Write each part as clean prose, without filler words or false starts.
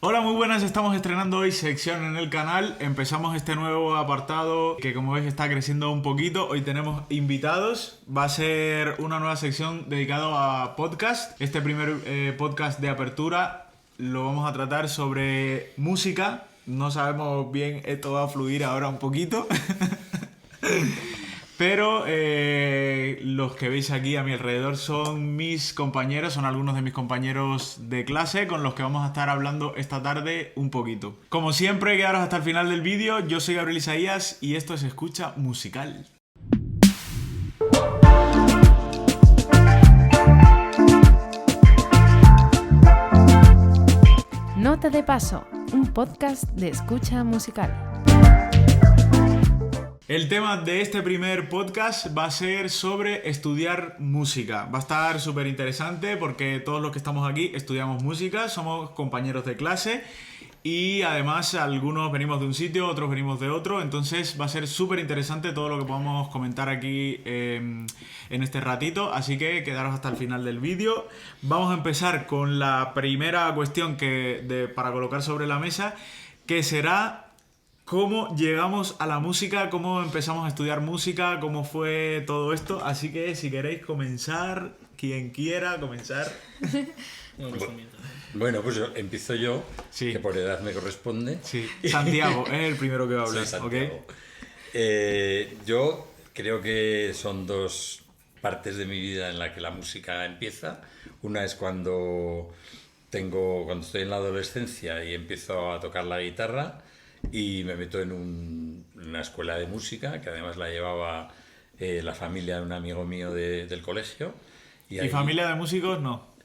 Hola, muy buenas, estamos estrenando hoy sección en el canal. Empezamos este nuevo apartado que, como veis, está creciendo un poquito. Hoy tenemos invitados. Va a ser una nueva sección dedicada a podcast. Este primer podcast de apertura lo vamos a tratar sobre música. No sabemos bien, esto va a fluir ahora un poquito. Pero los que veis aquí a mi alrededor son mis compañeros, son algunos de mis compañeros de clase con los que vamos a estar hablando esta tarde un poquito. Como siempre, quedaros hasta el final del vídeo. Yo soy Gabriel Isaías y esto es Escucha Musical. Nota de paso, un podcast de Escucha Musical. El tema de este primer podcast va a ser sobre estudiar música. Va a estar súper interesante porque todos los que estamos aquí estudiamos música, somos compañeros de clase y además algunos venimos de un sitio, otros venimos de otro, entonces va a ser súper interesante todo lo que podamos comentar aquí en este ratito, así que quedaros hasta el final del vídeo. Vamos a empezar con la primera cuestión para colocar sobre la mesa, que será cómo llegamos a la música, cómo empezamos a estudiar música, cómo fue todo esto. Así que si queréis comenzar, quien quiera comenzar. Bueno, pues empiezo yo, Sí. que por edad me corresponde. Sí, Santiago es el primero que va a hablar, Soy ¿ok? Santiago. Yo creo que son dos partes de mi vida en la que la música empieza. Una es cuando estoy en la adolescencia y empiezo a tocar la guitarra y me meto en una escuela de música, que además la llevaba la familia de un amigo mío del colegio. ¿Y ahí familia de músicos? No.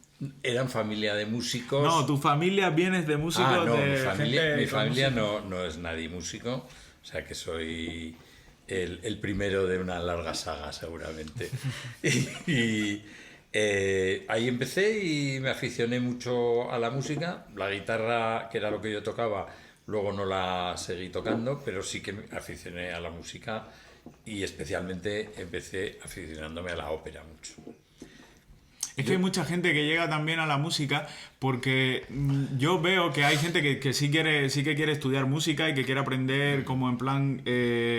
eran familia de músicos. No, tu familia vienes de músicos, no, de mi gente familia con no es nadie músico, o sea que soy el primero de una larga saga seguramente. y ahí empecé y me aficioné mucho a la música. La guitarra, que era lo que yo tocaba, luego no la seguí tocando, pero sí que me aficioné a la música y especialmente empecé aficionándome a la ópera mucho. Es que hay mucha gente que llega también a la música porque yo veo que hay gente que sí que quiere estudiar música y que quiere aprender como en plan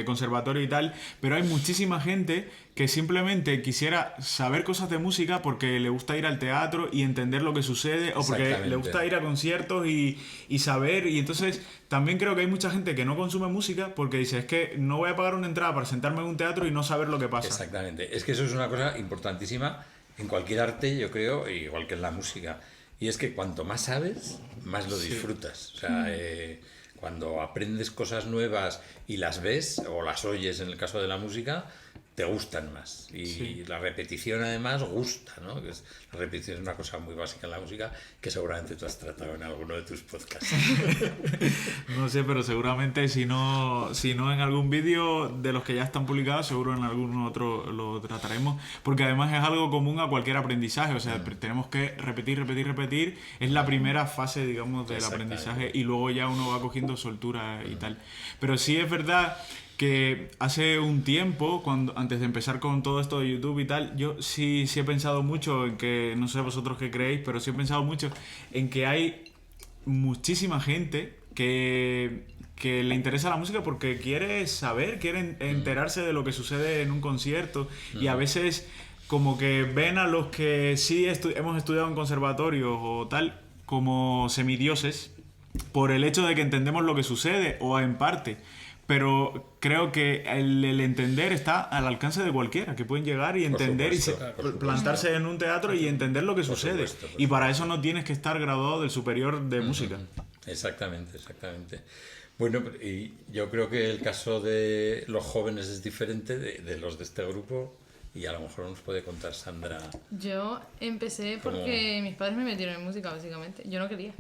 conservatorio y tal, pero hay muchísima gente que simplemente quisiera saber cosas de música porque le gusta ir al teatro y entender lo que sucede, o porque le gusta ir a conciertos y saber, y entonces también creo que hay mucha gente que no consume música porque dice, es que no voy a pagar una entrada para sentarme en un teatro y no saber lo que pasa. Exactamente, es que eso es una cosa importantísima en cualquier arte, yo creo, igual que en la música. Y es que cuanto más sabes, más lo disfrutas. O sea, cuando aprendes cosas nuevas y las ves o las oyes, en el caso de la música, te gustan más. Y la repetición, además, gusta, ¿no? La repetición es una cosa muy básica en la música que seguramente tú has tratado en alguno de tus podcasts. No sé, pero seguramente si no en algún vídeo de los que ya están publicados, seguro en algún otro lo trataremos, porque además es algo común a cualquier aprendizaje, o sea, tenemos que repetir, es la primera fase, digamos, del aprendizaje y luego ya uno va cogiendo soltura y tal. Pero sí es verdad que hace un tiempo, antes de empezar con todo esto de YouTube y tal, yo sí he pensado mucho en que, no sé vosotros qué creéis, pero sí he pensado mucho en que hay muchísima gente que le interesa la música porque quiere saber, quiere enterarse de lo que sucede en un concierto, y a veces como que ven a los que sí hemos estudiado en conservatorios o tal como semidioses por el hecho de que entendemos lo que sucede, o en parte. Pero creo que el entender está al alcance de cualquiera, que pueden llegar y entender plantarse en un teatro y entender lo que sucede. Y para eso no tienes que estar graduado del superior de música. Exactamente. Bueno, y yo creo que el caso de los jóvenes es diferente de los de este grupo, y a lo mejor nos puede contar Sandra. Yo empecé porque mis padres me metieron en música, básicamente. Yo no quería.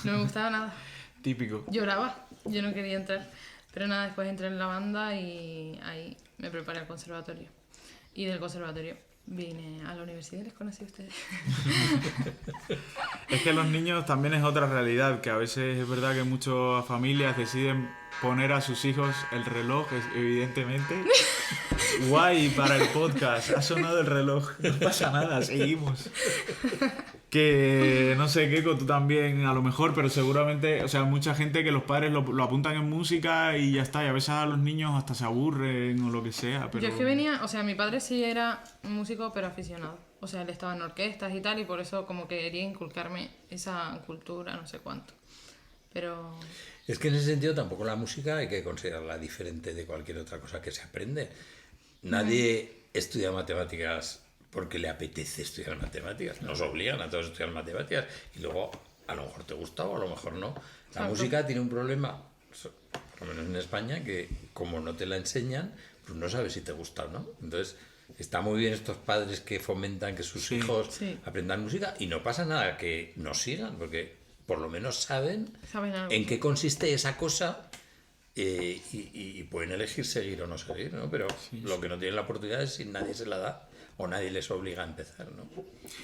No me gustaba nada. Típico. Lloraba. Yo no quería entrar. Pero nada, después entré en la banda y ahí me preparé al conservatorio. Y del conservatorio vine a la universidad y les conocí a ustedes. Es que los niños también es otra realidad, que a veces es verdad que muchas familias deciden poner a sus hijos el reloj, evidentemente. Guay para el podcast, ha sonado el reloj, no pasa nada, seguimos. que no sé, Keiko, tú también a lo mejor, pero seguramente, o sea, mucha gente que los padres lo apuntan en música y ya está, y a veces a los niños hasta se aburren o lo que sea, pero... Yo es que venía, o sea, mi padre sí era músico pero aficionado. O sea, él estaba en orquestas y tal, y por eso como que quería inculcarme esa cultura, no sé cuánto. Pero... Es que en ese sentido tampoco la música hay que considerarla diferente de cualquier otra cosa que se aprende. Nadie estudia matemáticas porque le apetece estudiar matemáticas. Nos obligan a todos a estudiar matemáticas y luego a lo mejor te gusta o a lo mejor no. La música tiene un problema, por lo menos en España, que como no te la enseñan, pues no sabes si te gusta o no. Entonces está muy bien estos padres que fomentan que sus hijos aprendan música y no pasa nada que no sigan, porque por lo menos saben algo. En qué consiste esa cosa y pueden elegir seguir o no seguir, ¿no? Pero lo que no tienen la oportunidad es si nadie se la da o nadie les obliga a empezar, ¿no?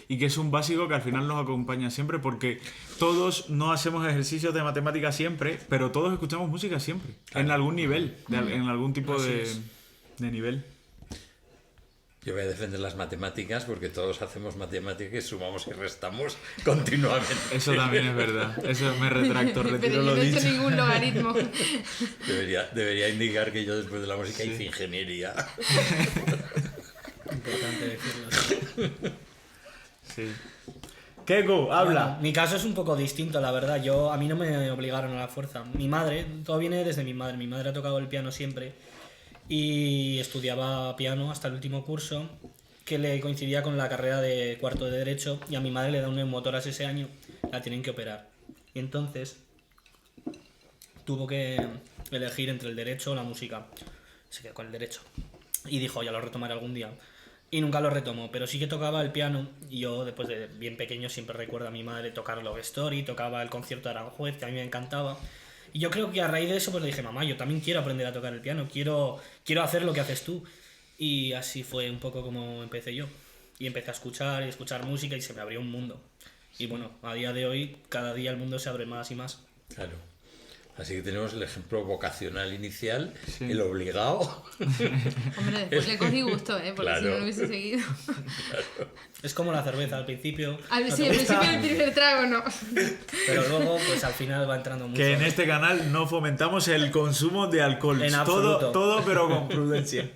Y que es un básico que al final nos acompaña siempre, porque todos no hacemos ejercicios de matemática siempre, pero todos escuchamos música siempre, en algún nivel, en algún tipo de nivel. Yo voy a defender las matemáticas porque todos hacemos matemáticas y sumamos y restamos continuamente. Eso también es verdad. Eso me retracto, retiro Pero yo lo no he dicho. hecho ningún logaritmo. Debería indicar que yo después de la música hice ingeniería. Importante decirlo. Sí. Keiko, habla. Bueno, mi caso es un poco distinto, la verdad. A mí no me obligaron a la fuerza. Mi madre, todo viene desde mi madre. Mi madre ha tocado el piano siempre y estudiaba piano hasta el último curso, que le coincidía con la carrera de cuarto de Derecho, y a mi madre le da un neumotórax ese año, la tienen que operar. Y entonces tuvo que elegir entre el Derecho o la música. Se quedó con el Derecho. Y dijo, ya lo retomaré algún día. Y nunca lo retomó, pero sí que tocaba el piano. Y yo, después de bien pequeño, siempre recuerdo a mi madre tocar Love Story, tocaba el concierto de Aranjuez, que a mí me encantaba. Y yo creo que a raíz de eso pues le dije, mamá, yo también quiero aprender a tocar el piano, quiero hacer lo que haces tú. Y así fue un poco como empecé yo. Y empecé a escuchar y escuchar música y se me abrió un mundo. Y bueno, a día de hoy, cada día el mundo se abre más y más. Claro. Así que tenemos el ejemplo vocacional inicial, el obligado. Hombre, después le cogí gusto, porque Claro. si no lo hubiese seguido. Es como la cerveza, al principio. Sí, al gusta, principio del primer trago no. pero luego, pues al final va entrando mucho. Que en este canal no fomentamos el consumo de alcohol. En absoluto. Todo, pero con prudencia.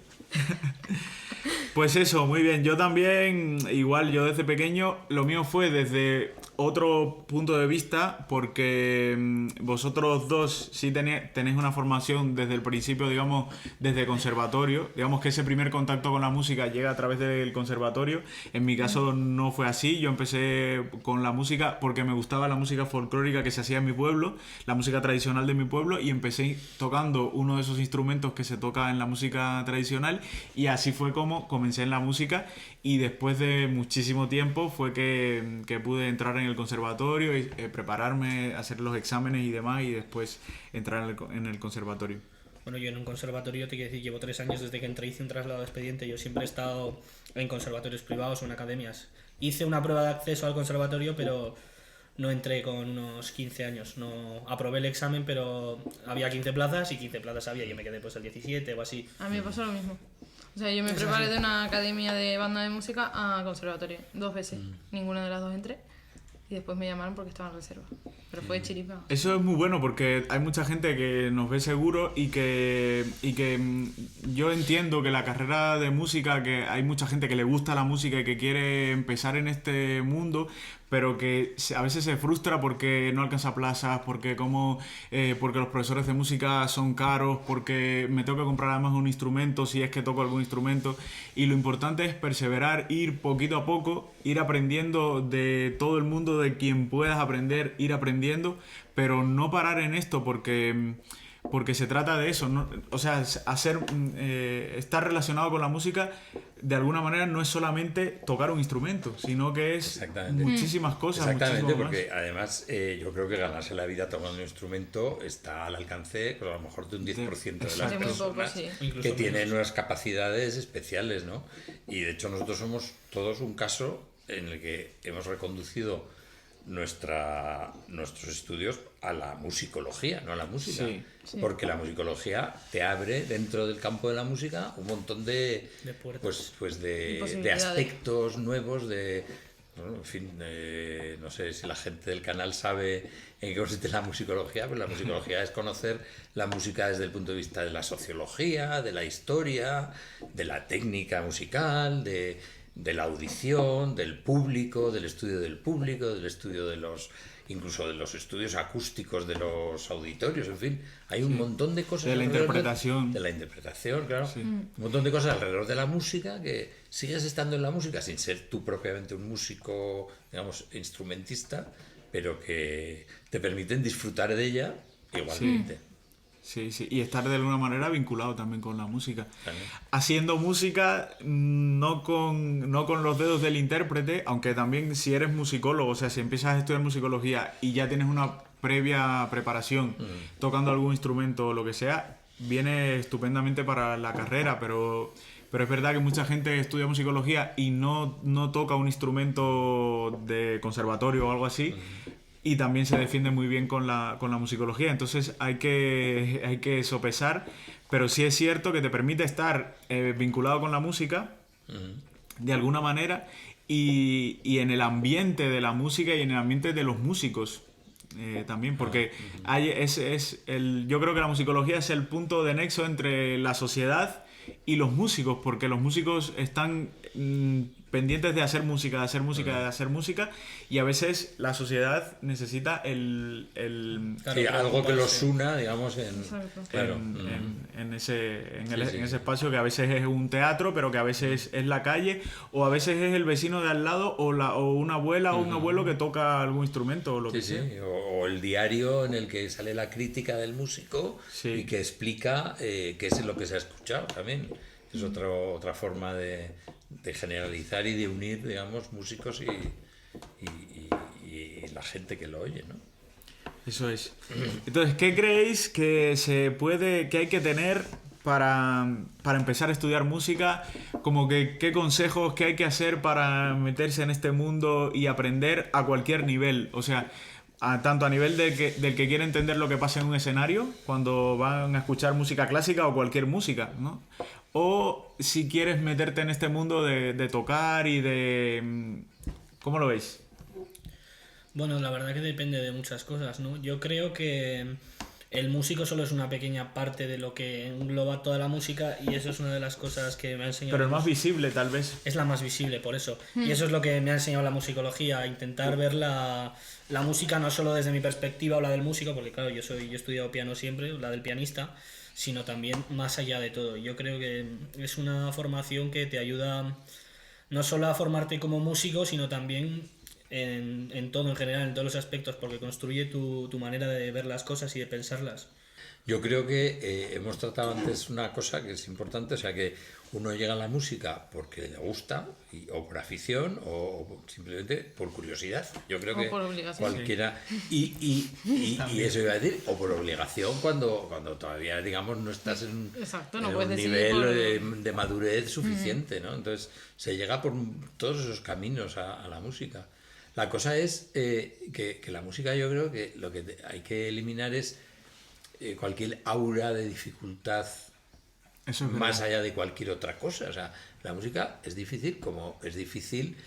Pues eso, muy bien. Yo también, igual, yo desde pequeño, lo mío fue desde otro punto de vista, porque vosotros dos sí tenéis una formación desde el principio, digamos, desde conservatorio. Digamos que ese primer contacto con la música llega a través del conservatorio. En mi caso no fue así. Yo empecé con la música porque me gustaba la música folclórica que se hacía en mi pueblo, la música tradicional de mi pueblo, y empecé tocando uno de esos instrumentos que se toca en la música tradicional, y así fue como comencé en la música. Y después de muchísimo tiempo fue que pude entrar en el conservatorio y prepararme, hacer los exámenes y demás, y después entrar en el conservatorio. Bueno, yo en un conservatorio, te quiero decir, llevo 3 años desde que entré, hice un traslado de expediente. Yo siempre he estado en conservatorios privados o en academias. Hice una prueba de acceso al conservatorio, pero no entré con unos 15 años. No aprobé el examen, pero había 15 plazas y 15 plazas había. Yo me quedé pues el 17 o así. A mí me pasó lo mismo. O sea, yo me preparé de una academia de banda de música a conservatorio 2 veces. Ninguna de las 2 entré. Y después me llamaron porque estaba en reserva. Pero fue chiripa. Eso es muy bueno porque hay mucha gente que nos ve seguro y que yo entiendo que la carrera de música, que hay mucha gente que le gusta la música y que quiere empezar en este mundo, pero que a veces se frustra porque no alcanza plazas, porque los profesores de música son caros, porque me tengo que comprar además un instrumento si es que toco algún instrumento. Y lo importante es perseverar, ir poquito a poco, ir aprendiendo de todo el mundo, de quien puedas aprender, ir aprendiendo, pero no parar en esto porque se trata de eso, ¿no? O sea, estar relacionado con la música de alguna manera no es solamente tocar un instrumento, sino que es muchísimas cosas. Exactamente, muchísimo porque más. además yo creo que ganarse la vida tocando un instrumento está al alcance, pues, a lo mejor de un 10% de las De muy poco, personas sí. que tienen unas capacidades especiales, ¿no? Y de hecho nosotros somos todos un caso en el que hemos reconducido nuestros estudios a la musicología, no a la música. Sí. Porque la musicología te abre dentro del campo de la música un montón de puertas. pues de Posibilidades. aspectos nuevos, de Bueno, en fin, no sé si la gente del canal sabe en qué consiste la musicología, pero la musicología es conocer la música desde el punto de vista de la sociología, de la historia, de la técnica musical, de la audición, del público, del estudio de los, incluso de los estudios acústicos de los auditorios, en fin, hay un montón de cosas. De la interpretación. De la interpretación, claro. Un montón de cosas alrededor de la música que sigues estando en la música sin ser tú propiamente un músico, digamos, instrumentista, pero que te permiten disfrutar de ella igualmente. Sí, y estar de alguna manera vinculado también con la música. También. Haciendo música no con los dedos del intérprete, aunque también si eres musicólogo, o sea, si empiezas a estudiar musicología y ya tienes una previa preparación tocando algún instrumento o lo que sea, viene estupendamente para la carrera, pero es verdad que mucha gente estudia musicología y no toca un instrumento de conservatorio o algo así. Y también se defiende muy bien con la musicología, entonces hay que sopesar, pero sí es cierto que te permite estar vinculado con la música de alguna manera y en el ambiente de la música y en el ambiente de los músicos también, porque yo creo que la musicología es el punto de nexo entre la sociedad y los músicos, porque los músicos están pendientes de hacer música, y a veces la sociedad necesita algo que los una, digamos, en ese espacio, que a veces es un teatro, pero que a veces es la calle, o a veces es el vecino de al lado, o una abuela o un abuelo que toca algún instrumento o lo que sea. O el diario en el que sale la crítica del músico y que explica qué es lo que se ha escuchado también. Es otra forma de generalizar y de unir, digamos, músicos y la gente que lo oye, ¿no? Eso es. Entonces, ¿qué creéis que hay que tener para empezar a estudiar música? Como que, ¿qué consejos, qué hay que hacer para meterse en este mundo y aprender a cualquier nivel? O sea, tanto a nivel del que quiere entender lo que pasa en un escenario, cuando van a escuchar música clásica o cualquier música, ¿no? O si quieres meterte en este mundo de tocar y de... ¿Cómo lo veis? Bueno, la verdad que depende de muchas cosas, ¿no? Yo creo que el músico solo es una pequeña parte de lo que engloba toda la música, y eso es una de las cosas que me ha enseñado. Pero el más visible, tal vez. Es la más visible, por eso. Y eso es lo que me ha enseñado la musicología, intentar ver la música no solo desde mi perspectiva o la del músico, porque claro, yo he estudiado piano siempre, la del pianista, sino también más allá de todo. Yo creo que es una formación que te ayuda no solo a formarte como músico, sino también en todo, en general, en todos los aspectos, porque construye tu manera de ver las cosas y de pensarlas. Yo creo que hemos tratado antes una cosa que es importante, o sea, que uno llega a la música porque le gusta, o por afición, o simplemente por curiosidad. Yo creo que por obligación. cualquiera... Y eso iba a decir, o por obligación cuando todavía, digamos, no estás en un nivel de madurez suficiente, ¿no? Entonces, se llega por todos esos caminos a la música. La cosa es que la música, yo creo que lo que hay que eliminar es cualquier aura de dificultad más allá de cualquier otra cosa. O sea, la música es difícil, como es difícil,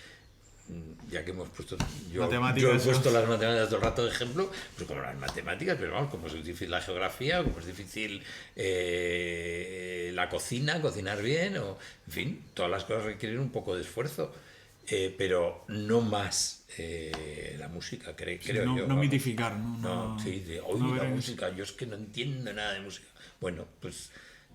ya que hemos puesto yo he puesto las matemáticas todo el rato de ejemplo, pues como las matemáticas, pero vamos, como es difícil la geografía, como es difícil la cocinar bien, o en fin, todas las cosas requieren un poco de esfuerzo, pero no más la música, creo yo. No mitificar, ¿no? La música, yo es que no entiendo nada de música. Bueno, pues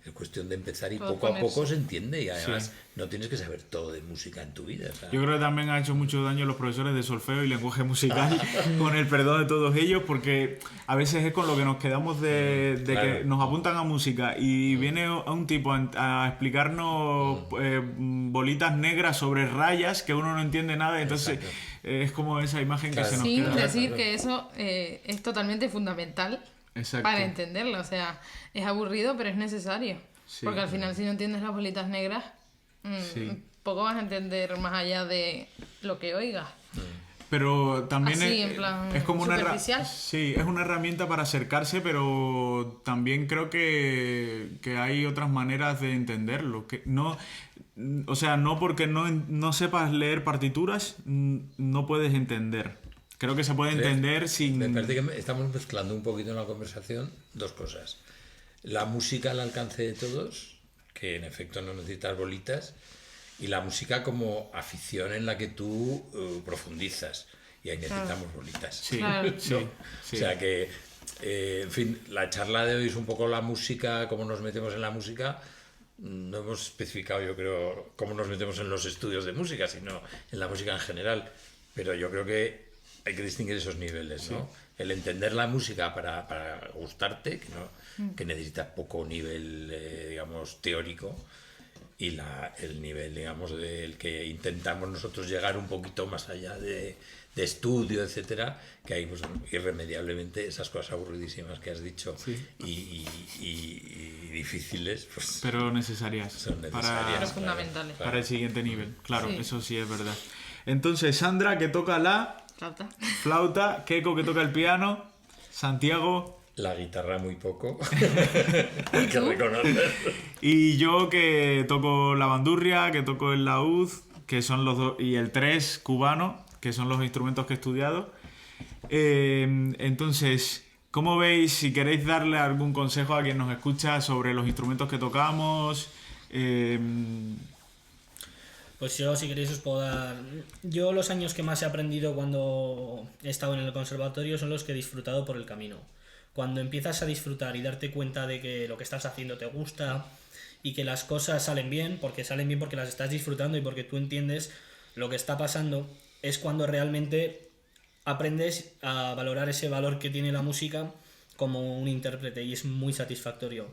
es cuestión de empezar y poco a poco se entiende, y además no tienes que saber todo de música en tu vida. O sea. Yo creo que también ha hecho mucho daño los profesores de solfeo y lenguaje musical, con el perdón de todos ellos, porque a veces es con lo que nos quedamos de que nos apuntan a música y viene un tipo a explicarnos bolitas negras sobre rayas que uno no entiende nada, entonces es como esa imagen que se nos queda. Sin decir que eso es totalmente fundamental. Exacto. Para entenderlo, o sea, es aburrido, pero es necesario. Sí. Porque al final, si no entiendes las bolitas negras, poco vas a entender más allá de lo que oigas. Pero también así, en plan es como superficial. es una herramienta para acercarse, pero también creo que hay otras maneras de entenderlo. Que no, o sea, no porque no sepas leer partituras, no puedes entender. Creo que se puede entender sin... Me parece que estamos mezclando un poquito en la conversación dos cosas. La música al alcance de todos, que en efecto no necesitas bolitas, y la música como afición en la que tú profundizas. Y ahí necesitamos bolitas. Sí, Claro. sí, ¿no? sí. O sea que, en fin, la charla de hoy es un poco la música, cómo nos metemos en la música. No hemos especificado, yo creo, cómo nos metemos en los estudios de música, sino en la música en general. Pero yo creo que hay que distinguir esos niveles, ¿no? El entender la música para gustarte, que necesitas poco nivel, digamos, teórico, y el nivel, digamos, del que intentamos nosotros llegar un poquito más allá de estudio, etcétera, que hay pues, irremediablemente esas cosas aburridísimas que has dicho y difíciles, pues Pero necesarias. son Pero necesarias fundamentales. Para el siguiente nivel. Claro, Sí. eso sí es verdad. Entonces, Sandra, que toca la Flauta. flauta, Keiko, que toca el piano, Santiago La guitarra muy poco, hay que reconocer. y yo, que toco la bandurria, que toco el laúd, que son los dos, y el tres cubano, que son los instrumentos que he estudiado. Entonces, ¿cómo veis, si queréis darle algún consejo a quien nos escucha sobre los instrumentos que tocamos? Pues yo, si queréis, os puedo dar... Yo los años que más he aprendido cuando he estado en el conservatorio son los que he disfrutado por el camino. Cuando empiezas a disfrutar y darte cuenta de que lo que estás haciendo te gusta y que las cosas salen bien porque las estás disfrutando y porque tú entiendes lo que está pasando, es cuando realmente aprendes a valorar ese valor que tiene la música como un intérprete, y es muy satisfactorio.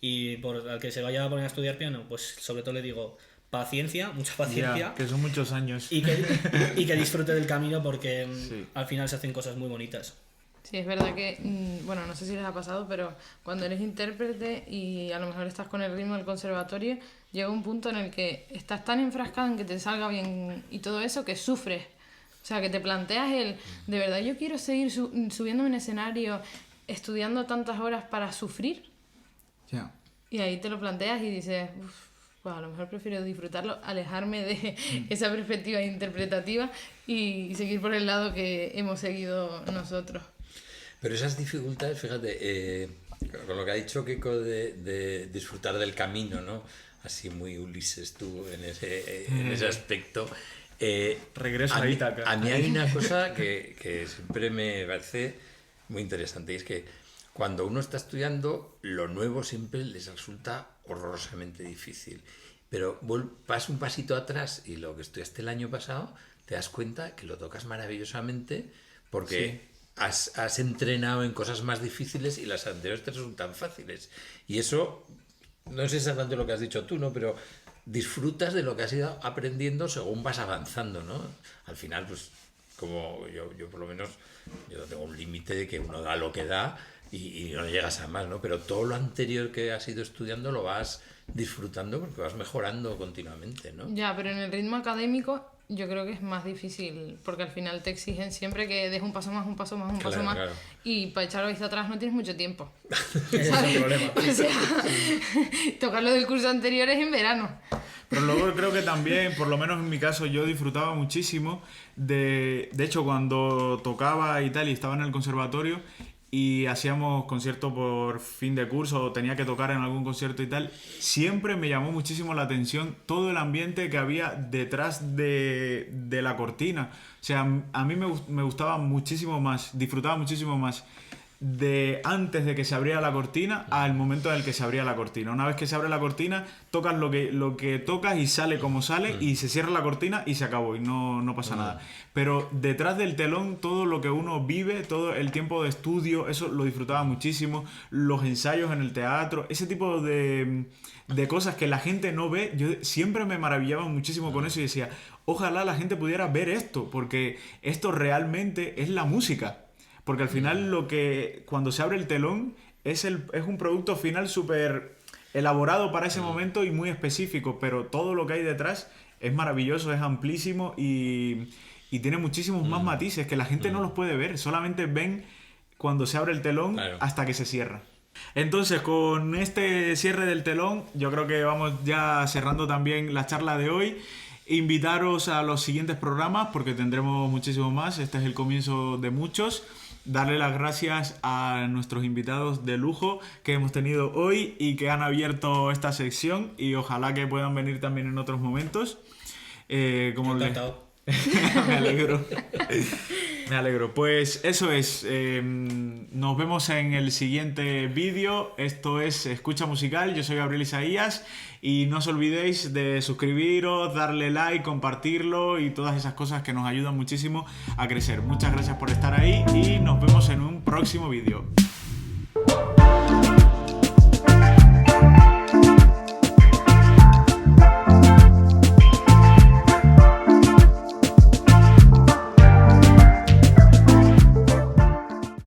Y al que se vaya a poner a estudiar piano, pues sobre todo le digo paciencia, mucha paciencia. Ya, que son muchos años. Y que disfrute del camino, porque Sí. al final se hacen cosas muy bonitas. Sí, es verdad que, bueno, no sé si les ha pasado, pero cuando eres intérprete y a lo mejor estás con el ritmo del conservatorio, llega un punto en el que estás tan enfrascado en que te salga bien y todo eso que sufres. O sea, que te planteas ¿de verdad yo quiero seguir subiéndome en escenario, estudiando tantas horas para sufrir? Ya. Y ahí te lo planteas y dices, pues a lo mejor prefiero disfrutarlo, alejarme de esa perspectiva interpretativa y seguir por el lado que hemos seguido nosotros. Pero esas dificultades, fíjate, con lo que ha dicho Keiko de disfrutar del camino, ¿no? Así muy Ulises tú en ese aspecto. Regreso a Ítaca. A mí hay una cosa que siempre me parece muy interesante, y es que cuando uno está estudiando, lo nuevo siempre les resulta horrorosamente difícil. Pero vas un pasito atrás y lo que estudiaste el año pasado, te das cuenta que lo tocas maravillosamente porque has entrenado en cosas más difíciles y las anteriores te resultan fáciles. Y eso, no sé exactamente lo que has dicho tú, ¿no? Pero disfrutas de lo que has ido aprendiendo según vas avanzando, ¿no? Al final, pues, como yo por lo menos, yo tengo un límite de que uno da lo que da y no llegas a más, ¿no? Pero todo lo anterior que has ido estudiando lo vas disfrutando porque vas mejorando continuamente, ¿no? Ya, pero en el ritmo académico yo creo que es más difícil, porque al final te exigen siempre que des un paso más, un paso más, un paso más, Claro. y para echar la vista atrás no tienes mucho tiempo. Ese es el problema. O sea, tocar lo del curso anterior es en verano. Pero luego creo que también, por lo menos en mi caso, yo disfrutaba muchísimo de hecho, cuando tocaba y tal, y estaba en el conservatorio y hacíamos conciertos por fin de curso o tenía que tocar en algún concierto y tal, siempre me llamó muchísimo la atención todo el ambiente que había detrás de la cortina. O sea, a mí me gustaba muchísimo más, disfrutaba muchísimo más de antes de que se abriera la cortina al momento en el que se abría la cortina. Una vez que se abre la cortina, tocas lo que tocas y sale como sale, y se cierra la cortina y se acabó y no pasa nada. Pero detrás del telón, todo lo que uno vive, todo el tiempo de estudio, eso lo disfrutaba muchísimo. Los ensayos en el teatro, ese tipo de cosas que la gente no ve, yo siempre me maravillaba muchísimo con eso y decía, ojalá la gente pudiera ver esto, porque esto realmente es la música. Porque al final cuando se abre el telón es un producto final súper elaborado para ese momento y muy específico, pero todo lo que hay detrás es maravilloso, es amplísimo y tiene muchísimos más matices que la gente no los puede ver, solamente ven cuando se abre el telón Claro. hasta que se cierra. Entonces, con este cierre del telón, yo creo que vamos ya cerrando también la charla de hoy. Invitaros a los siguientes programas porque tendremos muchísimo más. Este es el comienzo de muchos. Darle las gracias a nuestros invitados de lujo que hemos tenido hoy y que han abierto esta sección, y ojalá que puedan venir también en otros momentos. Encantado. Me alegro. Me alegro. Pues eso es. Nos vemos en el siguiente vídeo. Esto es Escucha Musical. Yo soy Gabriel Isaías. Y no os olvidéis de suscribiros, darle like, compartirlo y todas esas cosas que nos ayudan muchísimo a crecer. Muchas gracias por estar ahí y nos vemos en un próximo vídeo.